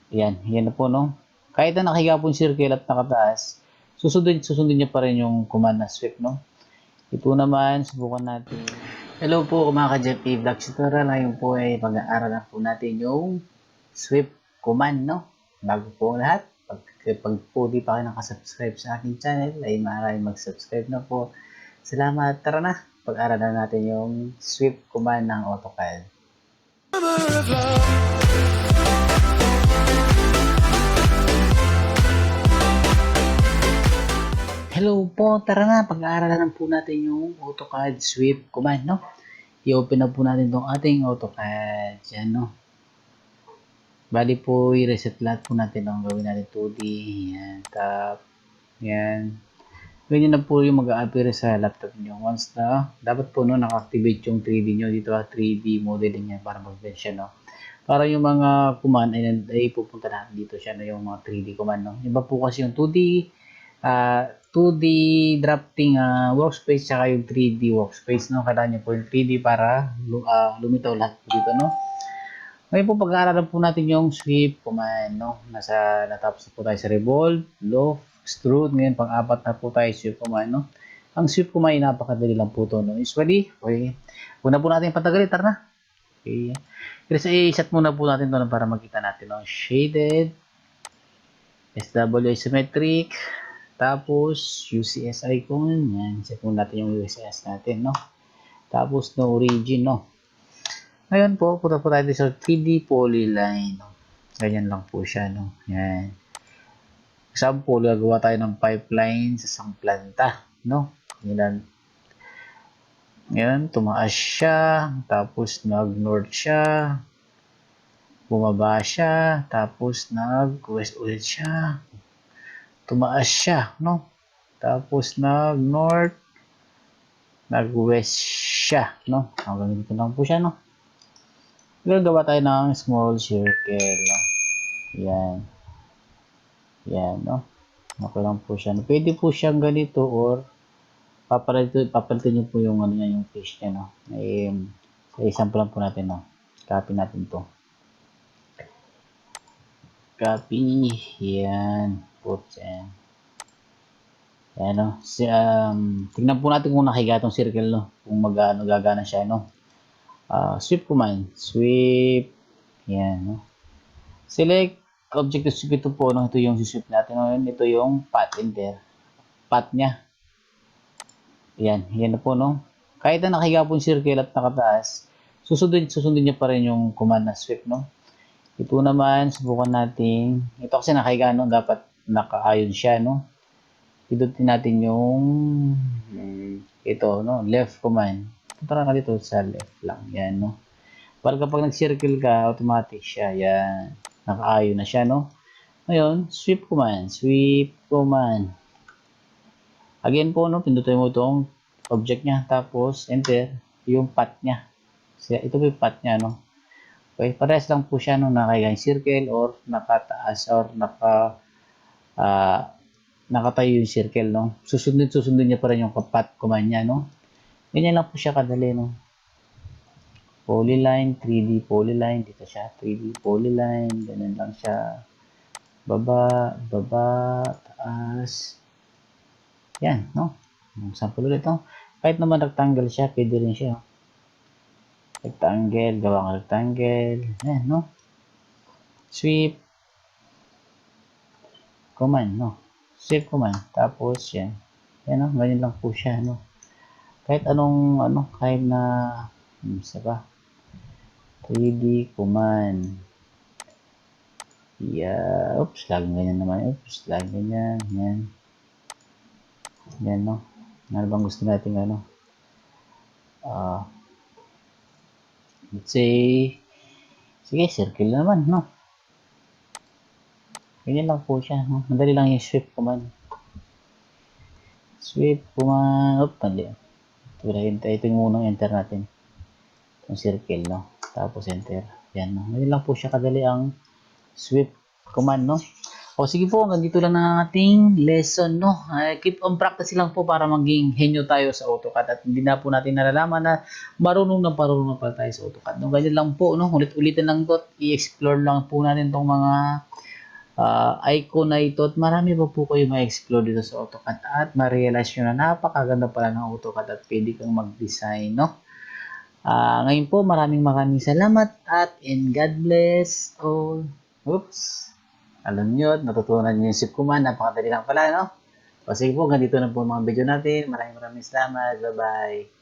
Yan na po, no? Kahit na nakahiga po yung circle at nakataas, susundin niya pa rin yung command na sweep, no? Ito naman, subukan natin. Hello po mga ka-JP Vlogs tutorial. Ngayon po ay pag-aaralan po natin yung sweep command, no? Bago po lahat, pag po di pa kayo nakasubscribe sa aking channel, ay maaaring mag-subscribe na po. Salamat. Tara na, pag-aaralan natin yung sweep command ng Autocad. Hello po, tara na, pag-aaralan po natin yung Autocad sweep command, no? I-open na po natin itong ating Autocad. Yan, no? Bali po, i-reset lahat po natin. Ang gawin natin 2D. Yan, tap. Yan. Ganyan na po yung mag-a-appear sa laptop nyo. Once na, dapat po no, naka-activate yung 3D nyo. Dito 3D modeling yan para mag-bench siya, no? Para yung mga command ay pupunta na dito siya, no? Yung mga 3D command, no? Iba po kasi yung 2D 2D drafting workspace tsaka yung 3D workspace, no? Kailangan nyo po yung 3D para lumitaw lahat po dito, no? Ngayon po pag-aaralan po natin yung sweep command, no? Natapos na po tayo sa revolve, loft, extrude. Ngayon pang-apat na po tayo sweep command, no? Ang sweep command ay napakadali lang po to, no? Usually, okay. Huwag na po natin patagalin, tara na. Okay. Kasi i-set muna po natin to para makita natin, no? Shaded, SW isometric, tapos, UCS icon. Yan. Set muna natin yung UCS natin, no? Tapos, no origin, no? Ngayon po, punta po tayo sa 3D polyline, no? Ganyan lang po siya, no? Yan. Example, gagawa tayo ng pipeline sa isang planta, no? Yan. Ngayon, tumaas siya. Tapos, nag-north siya. Bumaba siya. Tapos, nag-west ulit siya. Tumaas siya, no? Tapos nag-north, nag-west siya, no? Hanggang dito lang po siya, no? Gagawa tayo ng small circle, no? Yan. Yan, no? Okay lang po siya. Pwede po siyang ganito or papalitin nyo po yung ano niya, yung fish niya, no? Example lang po natin, no? Copy natin to. Copy. Yan. Put yan. Yan, no? Tignan po natin kung nakahiga itong circle, no? Kung gagana siya, no? Sweep command. Sweep. Yan, no? Select object to sweep. Ito po, no? Ito yung sweep natin. No? Ito yung path. Enter. Path niya. Yan. Yan na po, no? Kahit na nakahiga po yung circle at nakataas, susundin niya pa rin yung command na sweep, no? Ito naman, subukan natin. Ito kasi nakahiga, no? Dapat nakaayon siya, no? Pindutin natin yung ito, no? Left command. Punta ka dito sa left lang. Yan, no? Para kapag nag-circle ka, automatic siya. Yan. Nakaayon na siya, no? Ngayon, sweep command. Sweep command. Again po, no? Pindutin mo itong object niya. Tapos, enter yung path niya. Ito po yung path niya, no? Okay, parehas lang po siya, no? Nakahiga yung circle or nakataas or nakatayo yung circle, no? Susundin niya pa rin yung path command niya, no? Ganyan lang po siya kadali, no? Polyline, 3D polyline, dito siya, 3D polyline, ganyan lang siya. Baba, taas. Yan, no? Sample ulit, no? Kahit naman rectangle siya, pwede rin siya. Rectangle, gawa ng rectangle. Yan, no? Sweep command, no? Sweep command. Tapos, yan. Yan, no? Ganyan lang po siya, no? Kahit anong, kahit na, isa pa. 3D command. Yeah. Oops, laging ganyan naman. Oops, laging ganyan. Yan. Yan, no? Ano bang gusto natin, ano? Let's say, sige, circle naman, no? Ganyan lang po siya, no? Madali lang yung sweep command. Sweep command. Oops, mali. Ito yung munang enter natin. Yung circle, no? Tapos enter. Yan, no? Madali lang po siya kadali ang sweep command, no? O sige po, hanggang dito lang ang ating lesson, no? Keep on practice lang po para maging henyo tayo sa AutoCAD at hindi na po natin nalalaman na marunong pa tayo sa AutoCAD. No? Ganyan lang po, no? Ulit-ulitin lang to, i-explore lang po natin tong mga icon na ito at marami pa po kayo ma-explore dito sa AutoCAD at ma-realize nyo na napakaganda pala ng AutoCAD at pwede kang mag-design, no? Ngayon po, maraming salamat at and God bless all. Oops. Alam nyo, natutunan nyo yung sip command. Napakadali lang pala, no? O sige po, ganito na po ang mga video natin. Maraming salamat. Bye-bye.